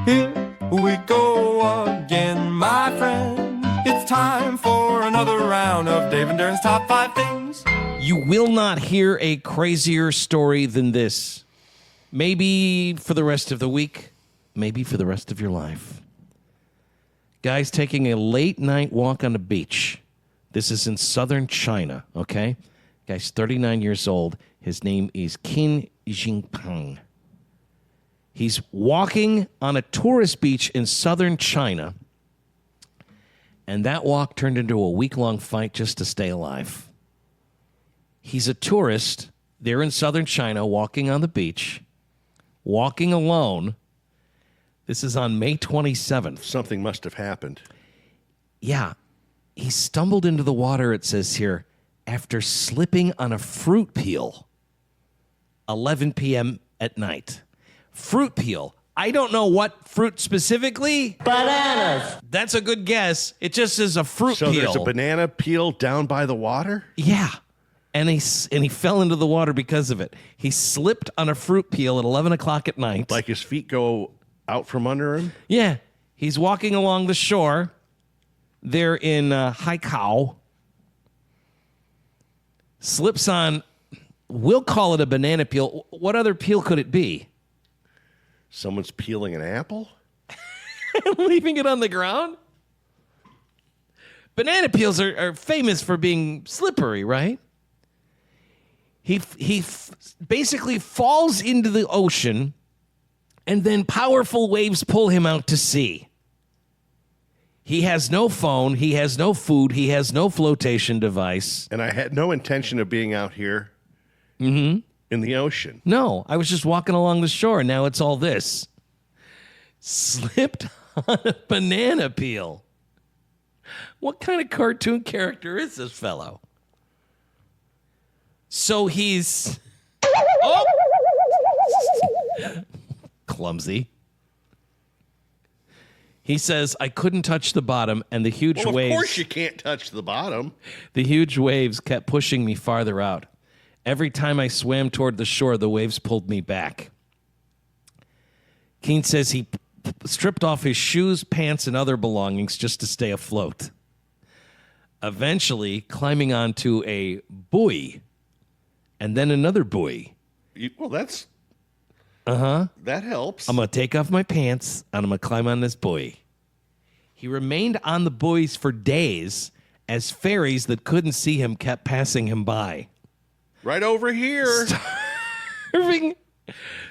Here we go again, my friend. It's time for another round of Dave and Darren's Top 5 Things. You will not hear a crazier story than this. Maybe for the rest of the week, maybe for the rest of your life. Guy's taking a late night walk on the beach. This is in southern China, okay? Guy's 39 years old. His name is Qin Jinping. He's walking on a tourist beach in southern China, and that walk turned into a week-long fight just to stay alive. He's a tourist there in southern China walking on the beach, walking alone. This is on May 27th. Something must have happened. Yeah. He stumbled into the water, it says here, after slipping on a fruit peel, 11 p.m. at night. Fruit peel. I don't know what fruit specifically. Bananas. That's a good guess. It just is a fruit So peel. there's a banana peel down by the water? Yeah. And he fell into the water because of it. He slipped on a fruit peel at 11 o'clock at night. Like his feet go out from under him? Yeah. He's walking along the shore there in Haikou. Slips on, we'll call it a banana peel. What other peel could it be? Someone's peeling an apple? Leaving it on the ground? Banana peels are famous for being slippery, right? He basically falls into the ocean, and then powerful waves pull him out to sea. He has no phone, he has no food, he has no flotation device. And I had no intention of being out here in the ocean. No, I was just walking along the shore, and now it's all this. Slipped on a banana peel. What kind of cartoon character is this fellow? So he's... Oh! Clumsy. He says, I couldn't touch the bottom, and the huge Well, waves... of course you can't touch the bottom. The huge waves kept pushing me farther out. Every time I swam toward the shore, the waves pulled me back. Keene says he stripped off his shoes, pants, and other belongings just to stay afloat. Eventually, climbing onto a buoy, and then another buoy. Well, that's... That helps. I'm going to take off my pants, and I'm going to climb on this buoy. He remained on the buoys for days as ferries that couldn't see him kept passing him by. Right over here.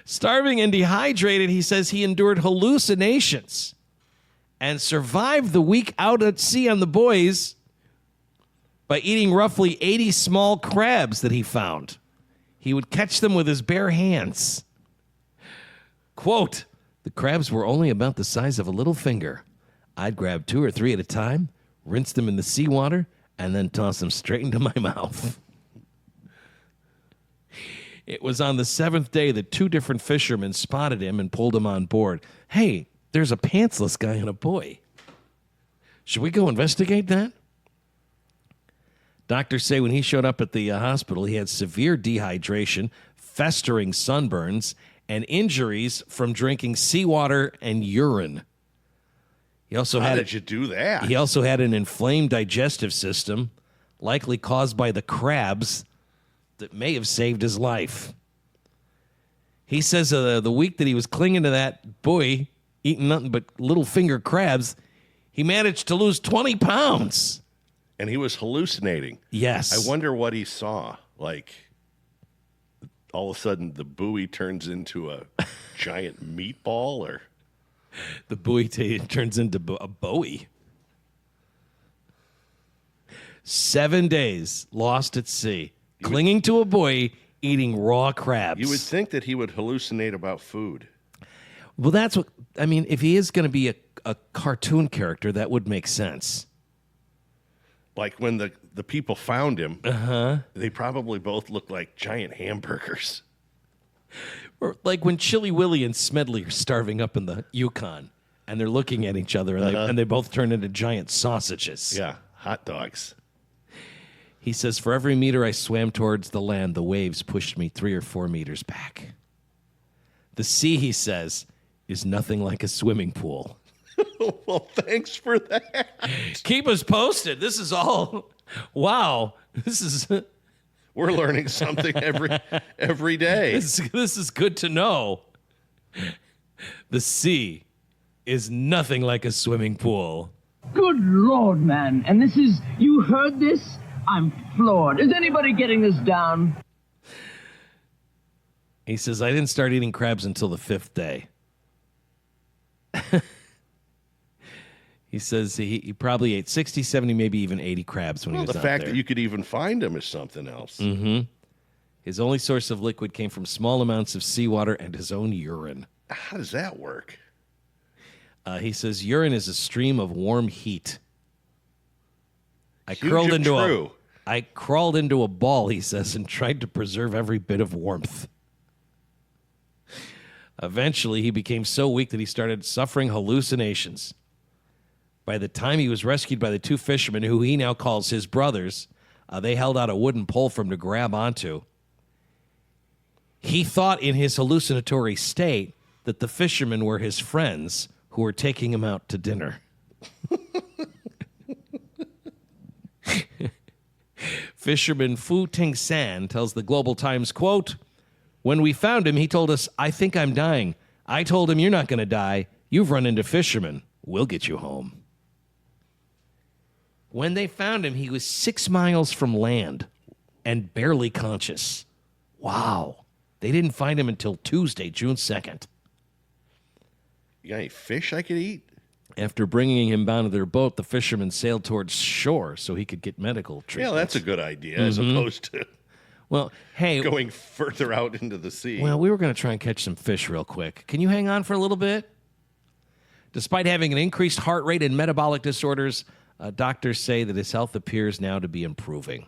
Starving and dehydrated, he says he endured hallucinations and survived the week out at sea on the buoys by eating roughly 80 small crabs that he found. He would catch them with his bare hands. Quote, the crabs were only about the size of a little finger. I'd grab 2 or 3 at a time, rinse them in the seawater, and then toss them straight into my mouth. It was on the 7th day that 2 different fishermen spotted him and pulled him on board. Hey, there's a pantsless guy on a buoy. Should we go investigate that? Doctors say when he showed up at the hospital, he had severe dehydration, festering sunburns, and injuries from drinking seawater and urine. He also How did you do that? He also had an inflamed digestive system, likely caused by the crabs, that may have saved his life. He says the week that he was clinging to that buoy, eating nothing but little finger crabs, he managed to lose 20 pounds. And he was hallucinating. Yes. I wonder what he saw. Like, all of a sudden, the buoy turns into a giant meatball, or... The buoy turns into a Bowie. 7 days lost at sea, clinging to a buoy, eating raw crabs. You would think that he would hallucinate about food. Well, that's what... I mean, if he is going to be a cartoon character, that would make sense. Like when the people found him, they probably both looked like giant hamburgers. Or like when Chili Willy and Smedley are starving up in the Yukon, and they're looking at each other, and they both turn into giant sausages. Yeah, hot dogs. He says, for every meter I swam towards the land, the waves pushed me 3 or 4 meters back. The sea, he says, is nothing like a swimming pool. Well, thanks for that. Keep us posted. This is all, wow. This is We're learning something every day. this is good to know. The sea is nothing like a swimming pool. Good Lord, man. And this is, you heard this? I'm floored. Is anybody getting this down? He says, I didn't start eating crabs until the 5th day. He says he probably ate 60, 70, maybe even 80 crabs when he was The out fact there. that you could even find them is something else. His only source of liquid came from small amounts of seawater and his own urine. How does that work? He says urine is a stream of warm heat. I Huge crawled if into true. I crawled into a ball, he says, and tried to preserve every bit of warmth. Eventually, he became so weak that he started suffering hallucinations. By the time he was rescued by the 2 fishermen, who he now calls his brothers, they held out a wooden pole for him to grab onto. He thought in his hallucinatory state that the fishermen were his friends who were taking him out to dinner. Fisherman Fu Ting San tells the Global Times, quote, when we found him, he told us, I think I'm dying. I told him, you're not going to die. You've run into fishermen. We'll get you home. When they found him, he was 6 miles from land and barely conscious. Wow. They didn't find him until Tuesday, June 2nd. You got any fish I could eat? After bringing him down to their boat, the fishermen sailed towards shore so he could get medical treatment. Yeah, that's a good idea as opposed to Well, hey, going further out into the sea. well, we were going to try and catch some fish real quick. Can you hang on for a little bit? Despite having an increased heart rate and metabolic disorders, doctors say that his health appears now to be improving.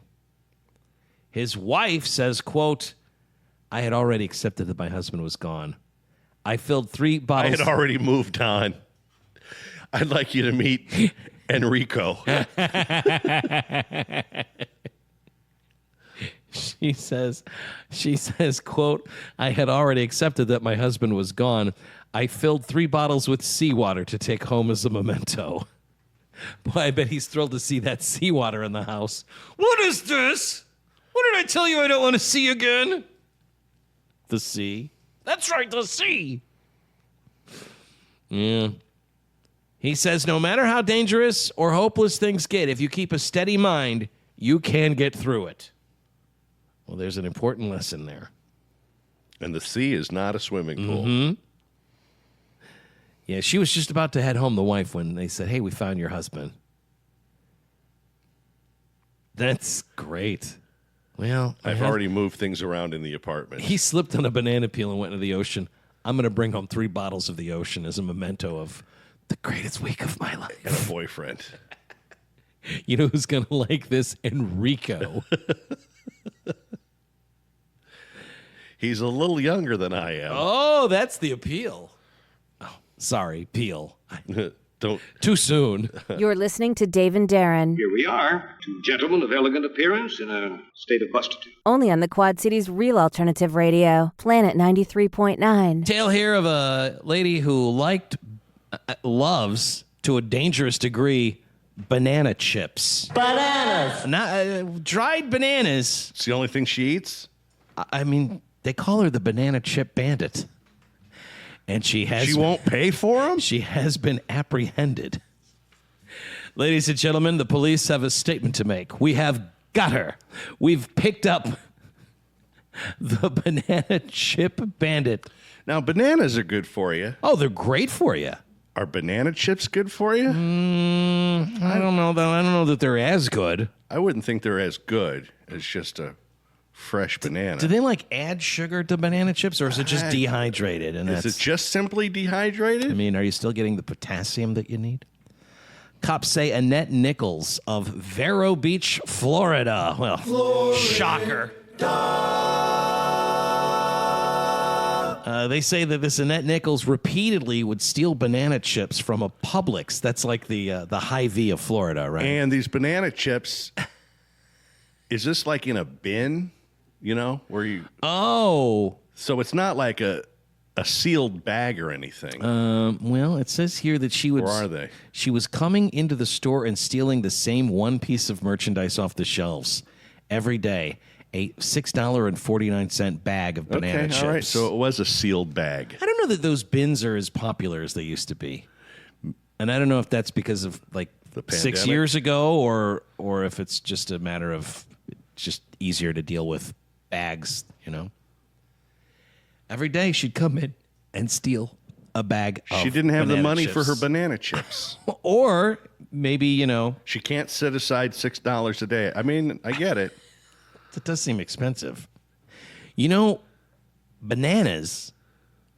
His wife says, quote, I had already accepted that my husband was gone. I filled 3 I bottles. had already moved on. I'd like you to meet Enrico. She says, quote, I had already accepted that my husband was gone. I filled 3 bottles with seawater to take home as a memento. Boy, I bet he's thrilled to see that seawater in the house. What is this? What did I tell you I don't want to see again? The sea. That's right, the sea. Yeah. He says no matter how dangerous or hopeless things get, if you keep a steady mind, you can get through it. Well, there's an important lesson there. And the sea is not a swimming pool. Yeah, she was just about to head home, the wife, when they said, hey, we found your husband. That's great. Well, I've already moved things around in the apartment. He slipped on a banana peel and went into the ocean. I'm going to bring home 3 bottles of the ocean as a memento of the greatest week of my life. And a boyfriend. You know who's going to like this? Enrico. He's a little younger than I am. Oh, that's the appeal. Oh, sorry, peel. Don't. Too soon. You're listening to Dave and Darren, Here we are, 2 gentlemen of elegant appearance in a state of bustitude. only on the Quad Cities' real alternative radio, Planet 93.9. Tale here of a lady who loves, to a dangerous degree, banana chips. Bananas! Not, dried bananas. It's the only thing she eats? I mean, they call her the banana chip bandit. And she Won't pay for them? She has been apprehended. Ladies and gentlemen, the police have a statement to make. We have got her. We've picked up the banana chip bandit. Now, bananas are good for you. Oh, they're great for you. Are banana chips good for you? I don't know, though. I don't know that they're as good. I wouldn't think they're as good as just a fresh banana. Do they add sugar to banana chips, or is it just dehydrated? And Is that's, it just simply dehydrated? I mean, are you still getting the potassium that you need? Cops say Annette Nichols of Vero Beach, Florida. Well, shocker. They say that this Annette Nichols repeatedly would steal banana chips from a Publix. That's like the Hy-Vee of Florida, right? And these banana chips Is this like in a bin, where you... Oh. So it's not like a sealed bag or anything. Well, it says here that she would... Or are they? She was coming into the store and stealing the same one piece of merchandise off the shelves every day. A $6.49 bag of banana chips. All right. So it was a sealed bag. I don't know that those bins are as popular as they used to be. And I don't know if that's because of like the 6 years ago or if it's just a matter of just easier to deal with bags, Every day she'd come in and steal a bag of She didn't have the money chips. for her banana chips. Or maybe, She can't set aside $6 a day. I mean, I get it. it does seem expensive. Bananas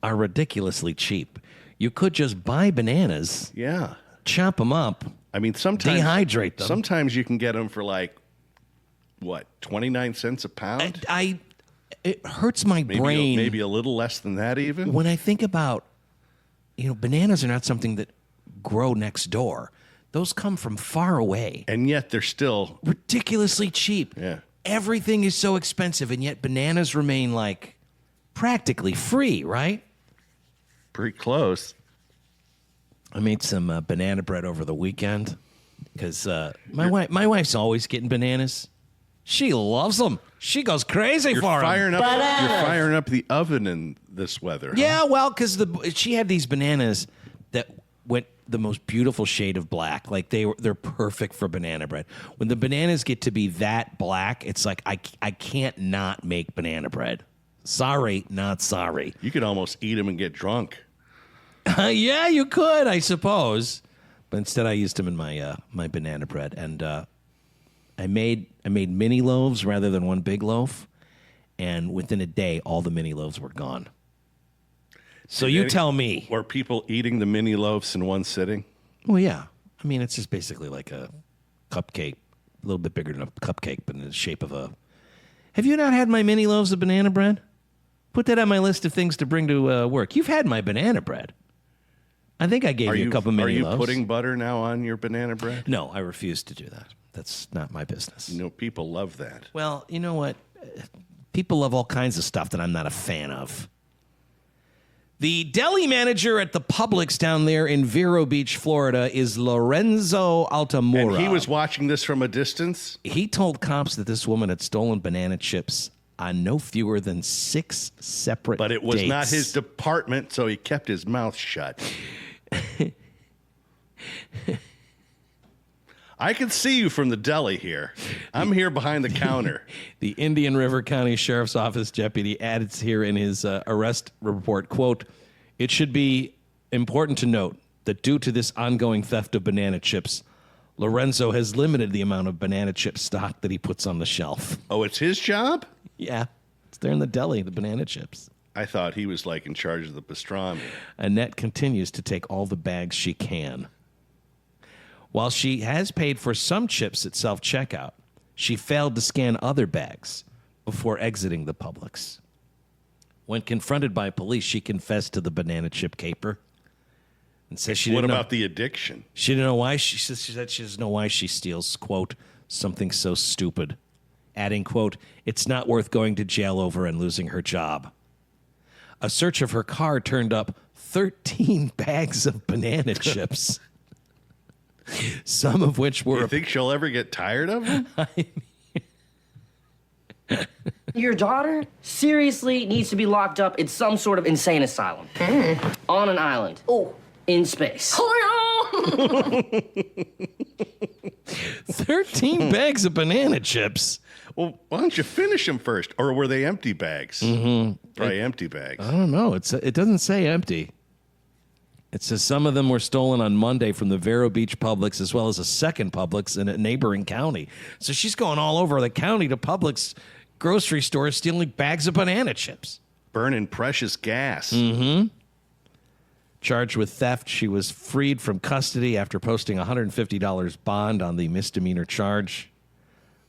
are ridiculously cheap. You could just buy bananas, Yeah. chop them up, I mean, sometimes... dehydrate them. Sometimes you can get them for like, 29 cents a pound? It hurts my brain. Maybe a little less than that even? When I think about, bananas are not something that grow next door. Those come from far away. And yet they're still... Ridiculously cheap. Yeah. Everything is so expensive, and yet bananas remain like practically free, right? Pretty close. I made some banana bread over the weekend because my wife's always getting bananas. She loves them. She goes crazy You're for them. You're firing up the oven in this weather. Yeah, huh? well, because she had these bananas that went the most beautiful shade of black. Like they're perfect for banana bread. When the bananas get to be that black, it's like I can't not make banana bread. Sorry, not sorry. You could almost eat them and get drunk. Yeah, you could, I suppose. But instead, I used them in my my banana bread, and I made mini loaves rather than one big loaf. And within a day, all the mini loaves were gone. So you tell me. Were people eating the mini loaves in one sitting? Well, yeah. I mean, it's just basically like a cupcake, a little bit bigger than a cupcake, but in the shape of a... Have you not had my mini loaves of banana bread? Put that on my list of things to bring to work. You've had my banana bread. I think I gave you a couple mini loaves. Are you putting butter now on your banana bread? No, I refuse to do that. That's not my business. People love that. Well, you know what? People love all kinds of stuff that I'm not a fan of. The deli manager at the Publix down there in Vero Beach, Florida, is Lorenzo Altamura. And he was watching this from a distance? He told cops that this woman had stolen banana chips on no fewer than 6 separate But it was dates. not his department, so he kept his mouth shut. I can see you from the deli here. I'm here behind the counter. The Indian River County Sheriff's Office deputy added here in his arrest report, quote, "It should be important to note that due to this ongoing theft of banana chips, Lorenzo has limited the amount of banana chip stock that he puts on the shelf." Oh, it's his job? Yeah, it's there in the deli, the banana chips. I thought he was like in charge of the pastrami. Annette continues to take all the bags she can. While she has paid for some chips at self-checkout, she failed to scan other bags before exiting the Publix. When confronted by police, she confessed to the banana chip caper and says she What didn't know. about the addiction? She didn't know why. She said she doesn't know why she steals, quote, something so stupid, adding, quote, "It's not worth going to jail over and losing her job." A search of her car turned up 13 bags of banana chips, some of which were... You think she'll ever get tired of them? Your daughter seriously needs to be locked up in some sort of insane asylum. On an island. Oh. In space. 13 bags of banana chips. Well, why don't you finish them first? Or were they empty bags? Mm-hmm. Probably empty bags. I don't know. It doesn't say empty. It says some of them were stolen on Monday from the Vero Beach Publix, as well as a second Publix in a neighboring county. So she's going all over the county to Publix grocery stores stealing bags of banana chips. Burning precious gas. Mm-hmm. Charged with theft, she was freed from custody after posting a $150 bond on the misdemeanor charge.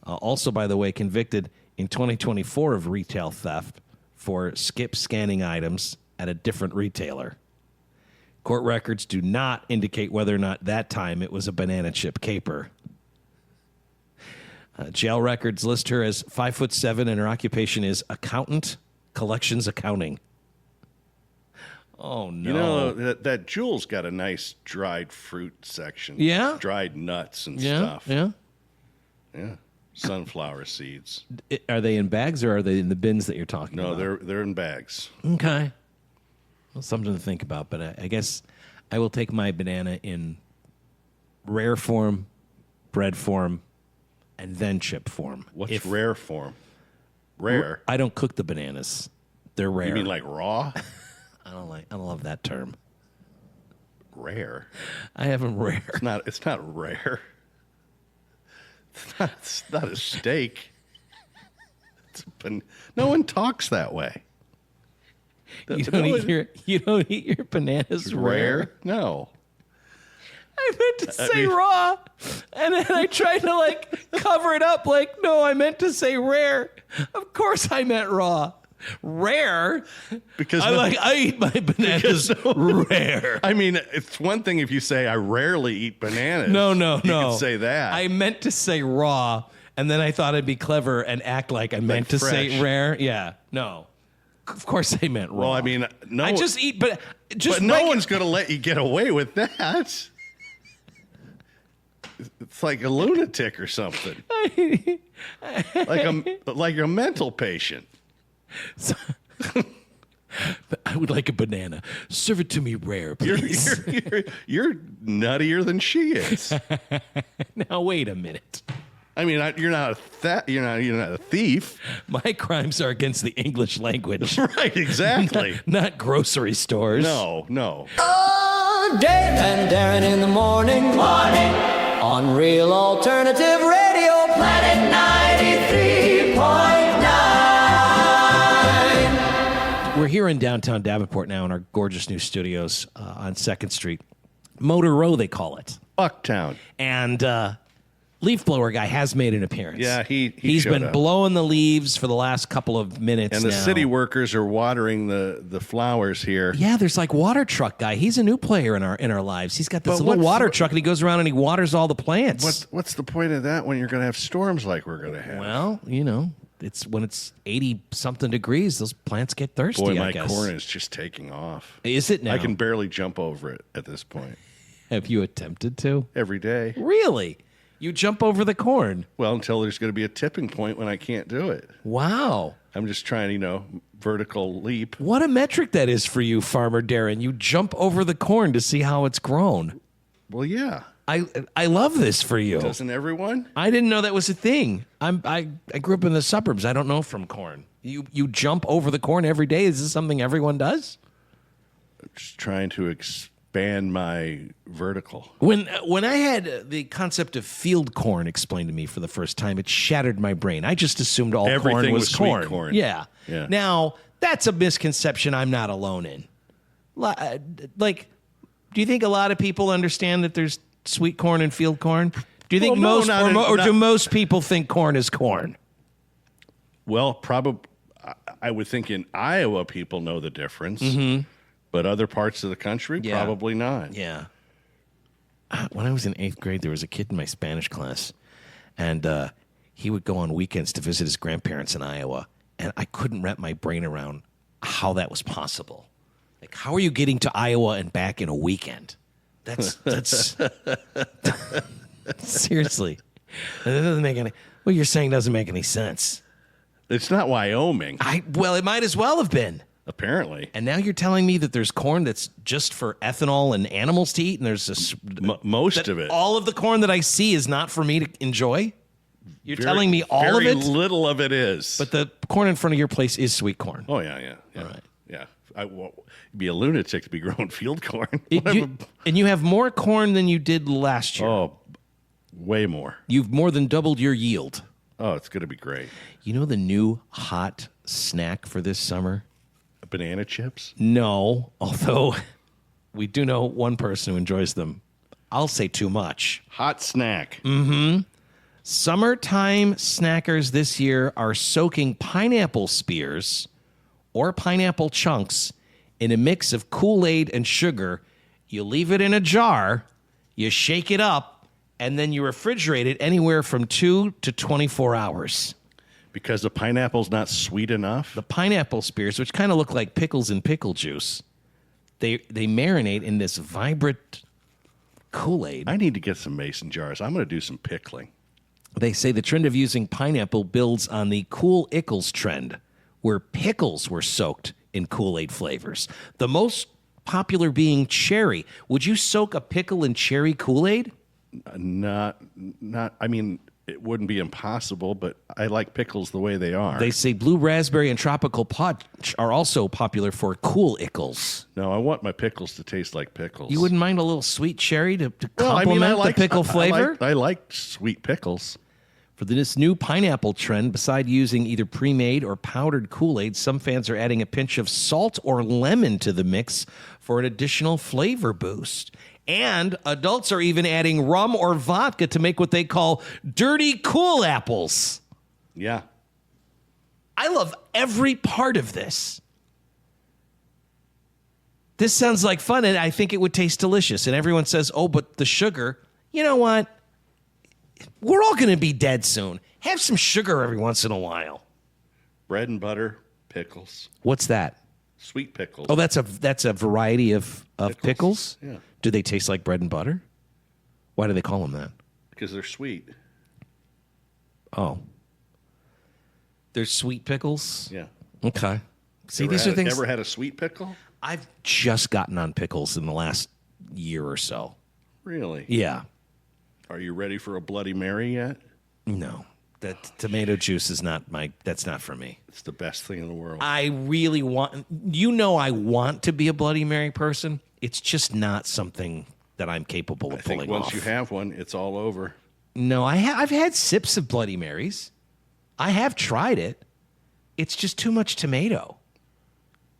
Also, by the way, convicted in 2024 of retail theft for skip scanning items at a different retailer. Court records do not indicate whether or not that time it was a banana chip caper. Jail records list her as 5'7", and her occupation is accountant, collections accounting. Oh, no. You know, that Jewel's got a nice dried fruit section. Yeah? Dried nuts and Yeah, stuff. yeah. Yeah. Sunflower seeds. Are they in bags or are they in the bins that you're talking about? No, they're in bags. Okay. Well, something to think about, but I guess I will take my banana in rare form, bread form, and then chip form. What's rare form? Rare? I don't cook the bananas. They're rare. You mean like raw? I don't love that term. Rare? I have them rare. It's not rare. It's not a steak. No one talks that way. You don't eat your bananas rare? No. I meant to say raw, and then I tried to cover it up. No, I meant to say rare. Of course, I meant raw. Rare, because I eat my bananas rare. I mean, it's one thing if you say I rarely eat bananas. No. You can say that. I meant to say raw, and then I thought I'd be clever and act like I meant to say fresh. rare. Yeah, no. Of course, I meant raw. Well, I mean, no. I just eat, but no one's going to let you get away with that. It's like a lunatic or something. like a mental patient. I would like a banana. Serve it to me rare, please. You're nuttier than she is. Now wait a minute. I mean, you're not a thief. My crimes are against the English language. Right, exactly. Not grocery stores. No. Oh, Dave and Darren in the morning. On Real Alternative Radio, Planet 93.9. We're here in downtown Davenport now in our gorgeous new studios on 2nd Street. Motor Row, they call it. Bucktown. And leaf blower guy has made an appearance. Yeah, he's showed been up. blowing the leaves for the last couple of minutes And the now. city workers are watering the flowers here. Yeah, there's water truck guy. He's a new player in our lives. He's got this little water truck, and he goes around and he waters all the plants. What's the point of that when you're going to have storms like we're going to have? Well, it's when it's 80-something degrees, those plants get thirsty, Boy, I my guess. corn is just taking off. Is it now? I can barely jump over it at this point. Have you attempted to? Every day. Really? You jump over the corn? Well, until there's going to be a tipping point when I can't do it. Wow. I'm just trying, vertical leap. What a metric that is for you, Farmer Darren. You jump over the corn to see how it's grown. Well, yeah. I love this for you. Doesn't everyone? I didn't know that was a thing. I grew up in the suburbs. I don't know from corn. You jump over the corn every day. Is this something everyone does? I'm just trying to expand my vertical. When I had the concept of field corn explained to me for the first time, it shattered my brain. I just assumed all Everything corn was was sweet corn. corn. Yeah. Now, that's a misconception I'm not alone in. Do you think a lot of people understand that there's sweet corn and field corn? Do you think do most people think corn is corn? Well, probably. I would think in Iowa people know the difference, but other parts of the country probably not. Yeah. When I was in 8th grade, there was a kid in my Spanish class, and he would go on weekends to visit his grandparents in Iowa, and I couldn't wrap my brain around how that was possible. How are you getting to Iowa and back in a weekend? That's seriously. That doesn't make any. What you're saying doesn't make any sense. It's not Wyoming. Well, it might as well have been. Apparently. And now you're telling me that there's corn that's just for ethanol and animals to eat, and there's this most of it. All of the corn that I see is not for me to enjoy? You're telling me all of it? Very little of it is. But the corn in front of your place is sweet corn. Oh, yeah. All right. Yeah. You'd be a lunatic to be growing field corn. And you have more corn than you did last year. Oh, way more. You've more than doubled your yield. Oh, it's going to be great. You know the new hot snack for this summer? Banana chips? No, although we do know one person who enjoys them. I'll say too much. Hot snack. Mm-hmm. Summertime snackers this year are soaking pineapple spears or pineapple chunks in a mix of Kool-Aid and sugar. You leave it in a jar, you shake it up, and then you refrigerate it anywhere from 2 to 24 hours. Because the pineapple's not sweet enough? The pineapple spears, which kind of look like pickles in pickle juice, they marinate in this vibrant Kool-Aid. I need to get some mason jars. I'm going to do some pickling. They say the trend of using pineapple builds on the Cool Ickles trend, where pickles were soaked in Kool-Aid flavors. The most popular being cherry. Would you soak a pickle in cherry Kool-Aid? Not. I mean, it wouldn't be impossible, but I like pickles the way they are. They say blue raspberry and tropical punch are also popular for Cool Ickles. No, I want my pickles to taste like pickles. You wouldn't mind a little sweet cherry to complement the pickle flavor? I like sweet pickles. For this new pineapple trend, beside using either pre-made or powdered Kool-Aid, some fans are adding a pinch of salt or lemon to the mix for an additional flavor boost. And adults are even adding rum or vodka to make what they call dirty cool apples. Yeah. I love every part of this. This sounds like fun, and I think it would taste delicious. And everyone says, oh, but the sugar, you know what? We're all going to be dead soon. Have some sugar every once in a while. Bread and butter, pickles. What's that? Sweet pickles. Oh, that's a variety of pickles? Yeah. Do they taste like bread and butter? Why do they call them that? Because they're sweet. Oh. They're sweet pickles? Yeah. Okay. See, these are things... Ever had a sweet pickle? I've just gotten on pickles in the last year or so. Really? Yeah. Are you ready for a Bloody Mary yet? No. That tomato juice is that's not for me. It's the best thing in the world. I really want, I want to be a Bloody Mary person. It's just not something that I'm capable of pulling off. Once you have one, it's all over. No, I've had sips of Bloody Marys. I have tried it. It's just too much tomato.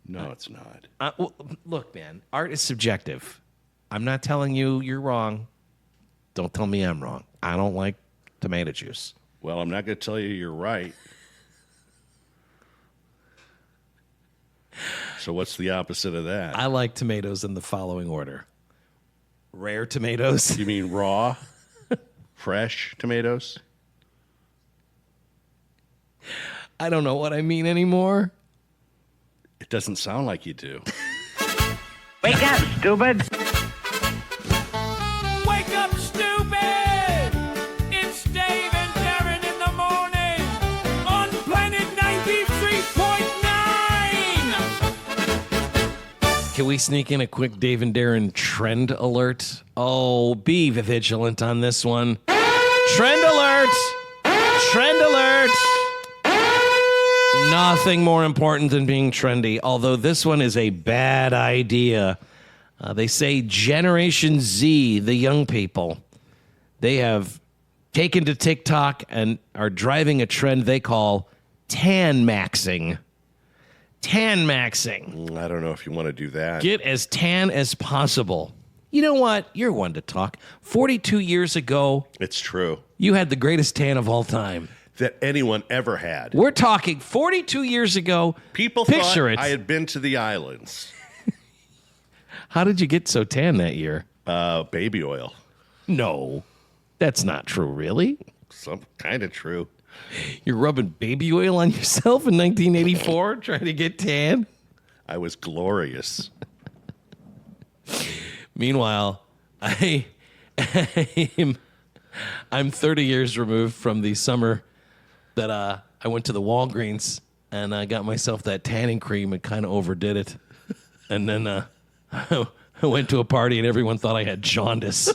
No, it's not. Well, look, man, art is subjective. I'm not telling you you're wrong. Don't tell me I'm wrong. I don't like tomato juice. Well, I'm not going to tell you you're right. So what's the opposite of that? I like tomatoes in the following order. Rare tomatoes. You mean raw, fresh tomatoes? I don't know what I mean anymore. It doesn't sound like you do. Wake up, stupid! Wake up, stupid! It's Dave and Darren in the morning on Planet 93.9! Can we sneak in a quick Dave and Darren trend alert? Oh, be vigilant on this one. Trend alert! Trend alert! Nothing more important than being trendy, although this one is a bad idea. They say Generation Z, the young people, they have taken to TikTok and are driving a trend they call tanmaxxing. Tanmaxxing. I don't know if you want to do that. Get as tan as possible. You know what? You're one to talk. 42 years ago, It's true. you had the greatest tan of all time. That anyone ever had. We're talking 42 years ago. People Picture thought it. I had been to the islands. How did you get so tan that year? Baby oil. No, that's not true, really. Some kind of true. You're rubbing baby oil on yourself in 1984 trying to get tan? I was glorious. Meanwhile, I'm 30 years removed from the summer that I went to the Walgreens and I got myself that tanning cream and kind of overdid it. And then I went to a party and everyone thought I had jaundice.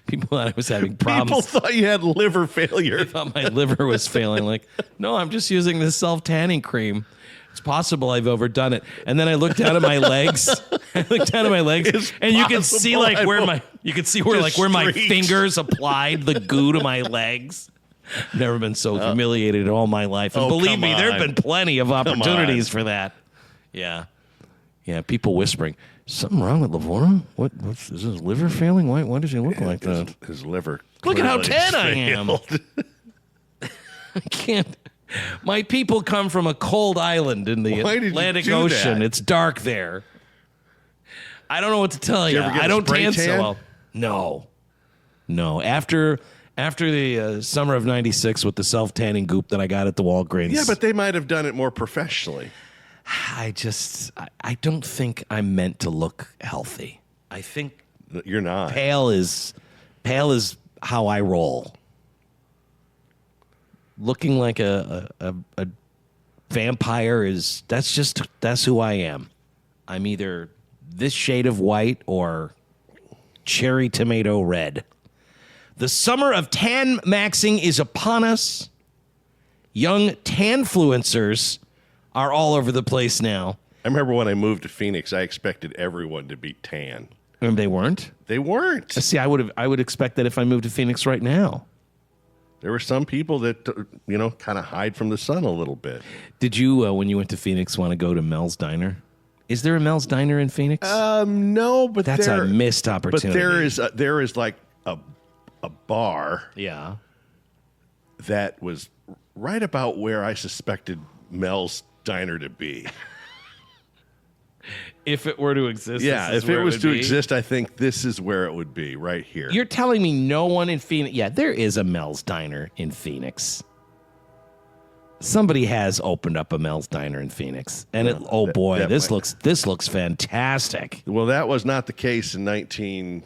People thought I was having problems. People thought you had liver failure. They thought my liver was failing. Like, no, I'm just using this self-tanning cream. It's possible I've overdone it. And then I looked down at my legs. And you can see like where my fingers applied the goo to my legs. Never been so humiliated in all my life. And believe me, there have been plenty of opportunities for that. Yeah. Yeah, people whispering, something wrong with Lavora? Is his liver failing? Why does he look like that? His liver. Look at how clearly tan I am. failed. I can't. My people come from a cold island in the Why did you Atlantic do Ocean. that? It's dark there. I don't know what to tell you. you ever get I a don't spray tan so tan? well. No. After the summer of '96 with the self-tanning goop that I got at the Walgreens. Yeah, but they might have done it more professionally. I don't think I'm meant to look healthy. I think You're not. pale is how I roll. Looking like a vampire that's who I am. I'm either this shade of white or cherry tomato red. The summer of tanmaxxing is upon us. Young tanfluencers are all over the place now. I remember when I moved to Phoenix, I expected everyone to be tan. And they weren't. They weren't. See, I would expect that if I moved to Phoenix right now. There were some people that, kind of hide from the sun a little bit. Did you, when you went to Phoenix, want to go to Mel's Diner? Is there a Mel's Diner in Phoenix? No, but That's a missed opportunity. But there is like a bar Yeah. that was right about where I suspected Mel's Diner to be. If it were to exist. Yeah, if it was to exist, I think this is where it would be, right here. You're telling me no one in Phoenix? Yeah, there is a Mel's Diner in Phoenix. Somebody has opened up a Mel's Diner in Phoenix, and this looks fantastic. Well, that was not the case in 19.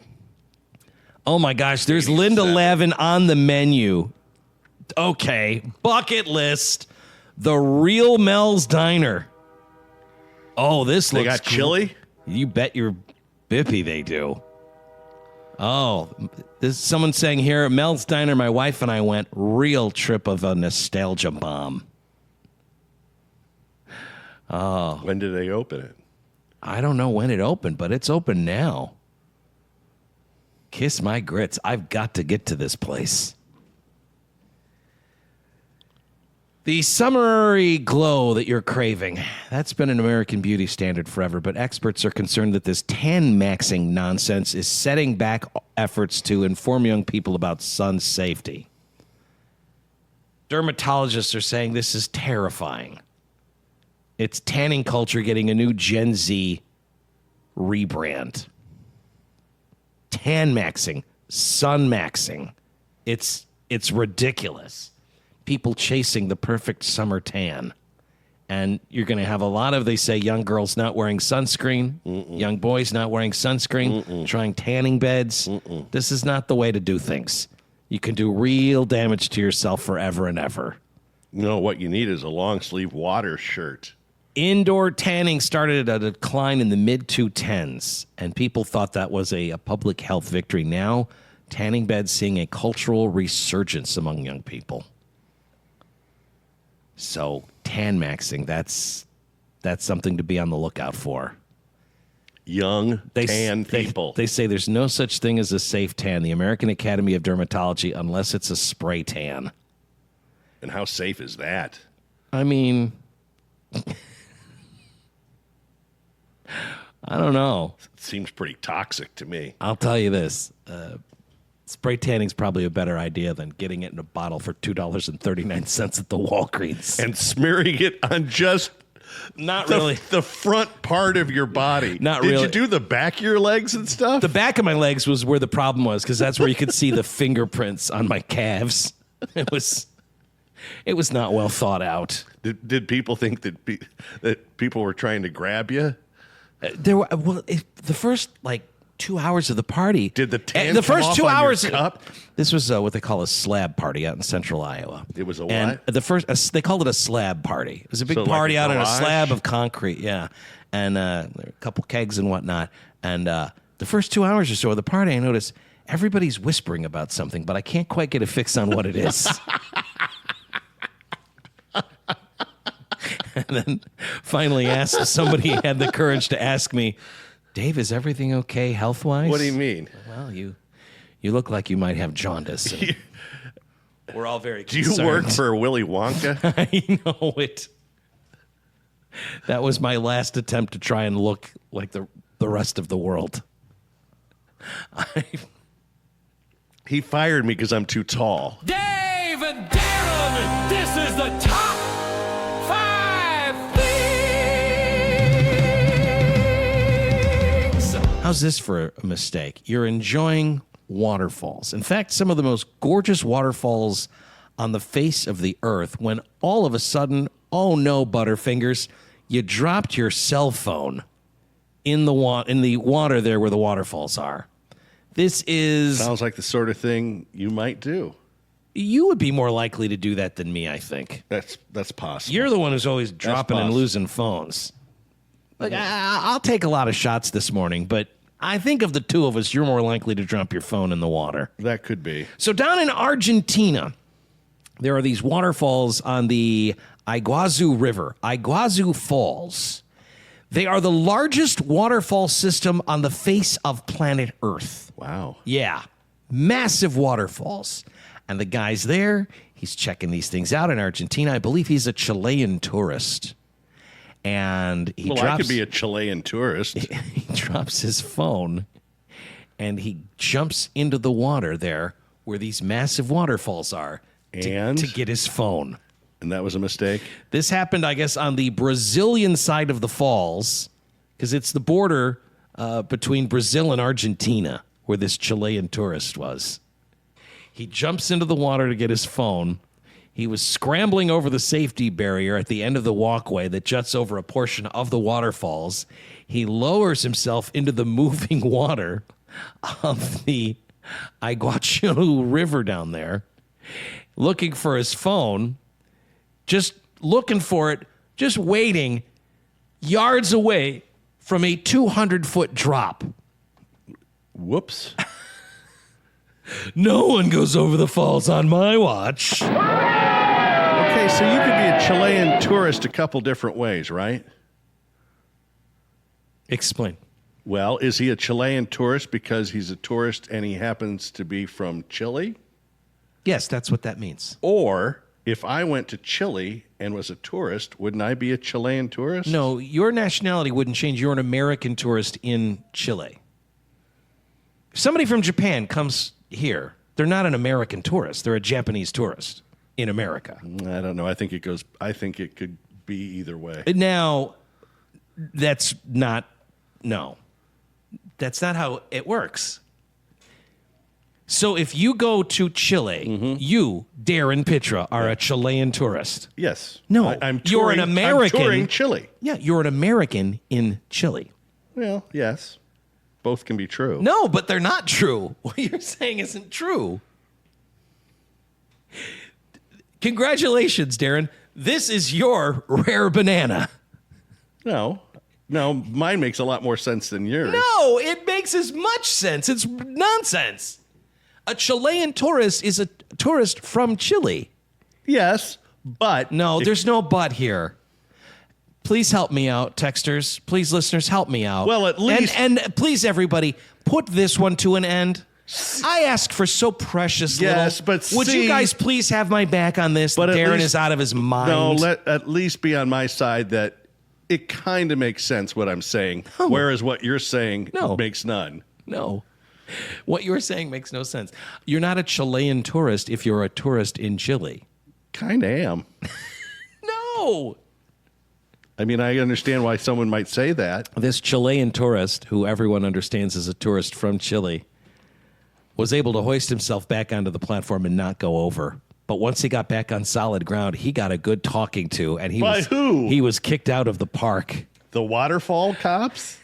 Oh my gosh, there's Linda Lavin on the menu. Okay, bucket list, the real Mel's Diner. Oh, this looks. They got chili? You bet your bippy they do. Oh, this someone saying here, Mel's Diner, my wife and I went, real trip of a nostalgia bomb. Oh. When did they open it? I don't know when it opened, but it's open now. Kiss my grits. I've got to get to this place. The summery glow that you're craving, that's been an American beauty standard forever, but experts are concerned that this tanmaxxing nonsense is setting back efforts to inform young people about sun safety. Dermatologists are saying this is terrifying. It's tanning culture getting a new Gen Z rebrand. Tanmaxxing, sunmaxxing. It's ridiculous. People chasing the perfect summer tan. And you're going to have a lot of, they say, young girls not wearing sunscreen, young boys not wearing sunscreen, trying tanning beds. This is not the way to do things. You can do real damage to yourself forever and ever. No, what you need is a long sleeve water shirt. Indoor tanning started at a decline in the mid-2010s, and people thought that was a public health victory. Now, tanning beds seeing a cultural resurgence among young people. So, tanmaxxing, that's something to be on the lookout for. Young tan people. They say there's no such thing as a safe tan. The American Academy of Dermatology, unless it's a spray tan. And how safe is that? I mean, I don't know. It seems pretty toxic to me. I'll tell you this. Spray tanning is probably a better idea than getting it in a bottle for $2.39 at the Walgreens. And smearing it on just really the front part of your body. Not really. Did you do the back of your legs and stuff? The back of my legs was where the problem was, because that's where you could see the fingerprints on my calves. It was not well thought out. Did people think that people were trying to grab you? The first 2 hours of the party. Did the tan the first come off 2 on your hours? cup? This was what they call a slab party out in central Iowa. It was a and what? They called it a slab party. It was a big So party like a out on a garage? slab of concrete, yeah, and there were a couple kegs and whatnot. And the first 2 hours or so of the party, I noticed everybody's whispering about something, but I can't quite get a fix on what it is. And then finally somebody had the courage to ask me, Dave, is everything okay health-wise? What do you mean? Well, you look like you might have jaundice. We're all very concerned. Do you work for Willy Wonka? I know it. That was my last attempt to try and look like the rest of the world. He fired me because I'm too tall. Dave and Darren, this is the top 5 things. How How's this for a mistake? You're enjoying waterfalls. In fact, some of the most gorgeous waterfalls on the face of the earth, when all of a sudden, oh no, Butterfingers, you dropped your cell phone in the water there where the waterfalls are. This is... Sounds like the sort of thing you might do. You would be more likely to do that than me, I think. That's possible. You're the one who's always dropping and losing phones. Like, I'll take a lot of shots this morning, but I think of the two of us, you're more likely to drop your phone in the water. That could be. So down in Argentina, there are these waterfalls on the Iguazu River, Iguazu Falls. They are the largest waterfall system on the face of planet Earth. Wow. Yeah, massive waterfalls. And the guy's there, he's checking these things out in Argentina. I believe he's a Chilean tourist. And he I could be a Chilean tourist. He drops his phone, and he jumps into the water there where these massive waterfalls are to get his phone. And that was a mistake? This happened, I guess, on the Brazilian side of the falls, because it's the border between Brazil and Argentina where this Chilean tourist was. He jumps into the water to get his phone. He was scrambling over the safety barrier at the end of the walkway that juts over a portion of the waterfalls. He lowers himself into the moving water of the Iguazu River down there, looking for his phone, just looking for it, just waiting yards away from a 200-foot drop. Whoops. No one goes over the falls on my watch. Okay, so you could be a Chilean tourist a couple different ways, right? Explain. Well, is he a Chilean tourist because he's a tourist and he happens to be from Chile? Yes, that's what that means. Or if I went to Chile and was a tourist, wouldn't I be a Chilean tourist? No, your nationality wouldn't change. You're an American tourist in Chile. If somebody from Japan comes here, they're not an American tourist. They're a Japanese tourist in America. I don't know. I think it could be either way. Now, that's not how it works. So if you go to Chile, you, Darren Pitra, are a Chilean tourist. Yes. No, you're an American. I'm touring Chile. Yeah, you're an American in Chile. Well, yes. Both can be true. No, but they're not true. What you're saying isn't true. Congratulations, Darren. This is your rare banana. No, mine makes a lot more sense than yours. No, it makes as much sense. It's nonsense. A Chilean tourist is a tourist from Chile. Yes, but... No, there's no but here. Please help me out, texters. Please, listeners, help me out. Well, at least... And please, everybody, put this one to an end. I ask for so precious little. Yes, but would you guys please have my back on this? But Darren is out of his mind. No, let at least be on my side that it kind of makes sense what I'm saying, whereas what you're saying makes none. No. What you're saying makes no sense. You're not a Chilean tourist if you're a tourist in Chile. Kind of am. No. I mean, I understand why someone might say that. This Chilean tourist, who everyone understands is a tourist from Chile, was able to hoist himself back onto the platform and not go over. But once he got back on solid ground, he got a good talking to, and he was kicked out of the park. The waterfall cops?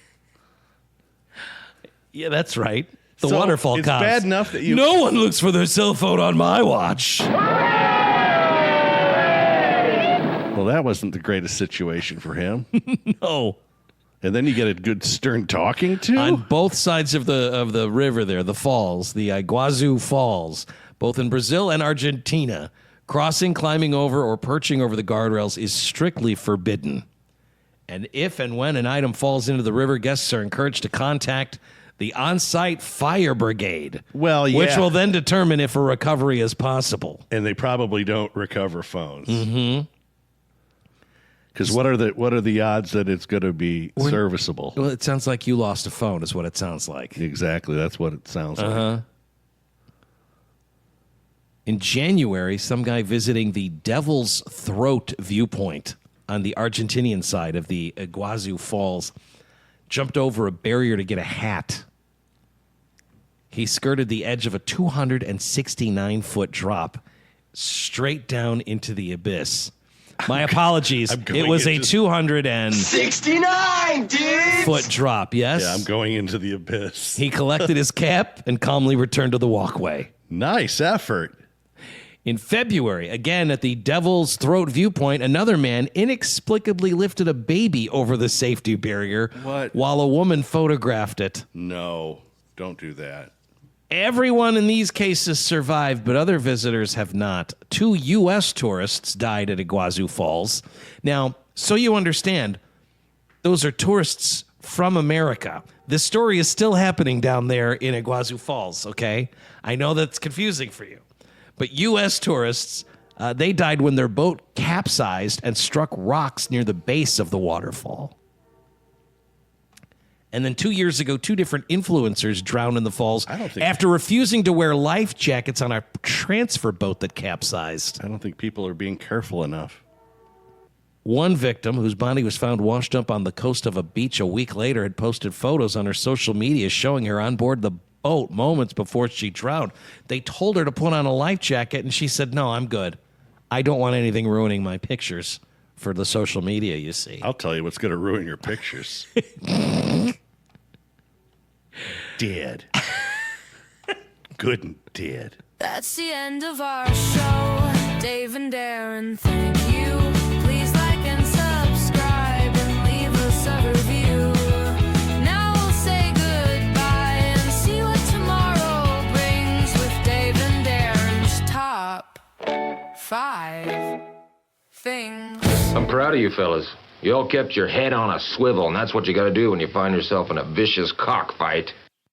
Yeah, that's right. The waterfall it's cops. It's bad enough that you... No one looks for their cell phone on my watch. Well, that wasn't the greatest situation for him. No. And then you get a good stern talking to? On both sides of the river there, the falls, the Iguazu Falls, both in Brazil and Argentina, crossing, climbing over, or perching over the guardrails is strictly forbidden. And if and when an item falls into the river, guests are encouraged to contact the on-site fire brigade. Well, yeah. Which will then determine if a recovery is possible. And they probably don't recover phones. Mm-hmm. Because what are the odds that it's going to be serviceable? Well, it sounds like you lost a phone is what it sounds like. Exactly. That's what it sounds like. In January, some guy visiting the Devil's Throat viewpoint on the Argentinian side of the Iguazu Falls jumped over a barrier to get a hat. he skirted the edge of a 269-foot drop straight down into the abyss. My apologies. It was a 269, dude! Foot drop, yes? Yeah, I'm going into the abyss. He collected his cap and calmly returned to the walkway. Nice effort. In February, again at the Devil's Throat viewpoint, another man inexplicably lifted a baby over the safety barrier while a woman photographed it. No, don't do that. Everyone in these cases survived, but other visitors have not. 2 U.S. tourists died at Iguazu Falls. Now, so you understand, those are tourists from America. This story is still happening down there in Iguazu Falls, okay? I know that's confusing for you. But U.S. tourists, they died when their boat capsized and struck rocks near the base of the waterfall. And then 2 years ago, 2 different influencers drowned in the falls after refusing to wear life jackets on a transfer boat that capsized. I don't think people are being careful enough. One victim, whose body was found washed up on the coast of a beach a week later, had posted photos on her social media showing her on board the boat moments before she drowned. They told her to put on a life jacket, and she said, "No, I'm good. I don't want anything ruining my pictures for the social media, you see." I'll tell you what's going to ruin your pictures. Dead. Good and dead. That's the end of our show. Dave and Darren, thank you. Please like and subscribe and leave us a review. Now we'll say goodbye and see what tomorrow brings with Dave and Darren's top 5 things. I'm proud of you fellas. You all kept your head on a swivel, and that's what you gotta do when you find yourself in a vicious cockfight.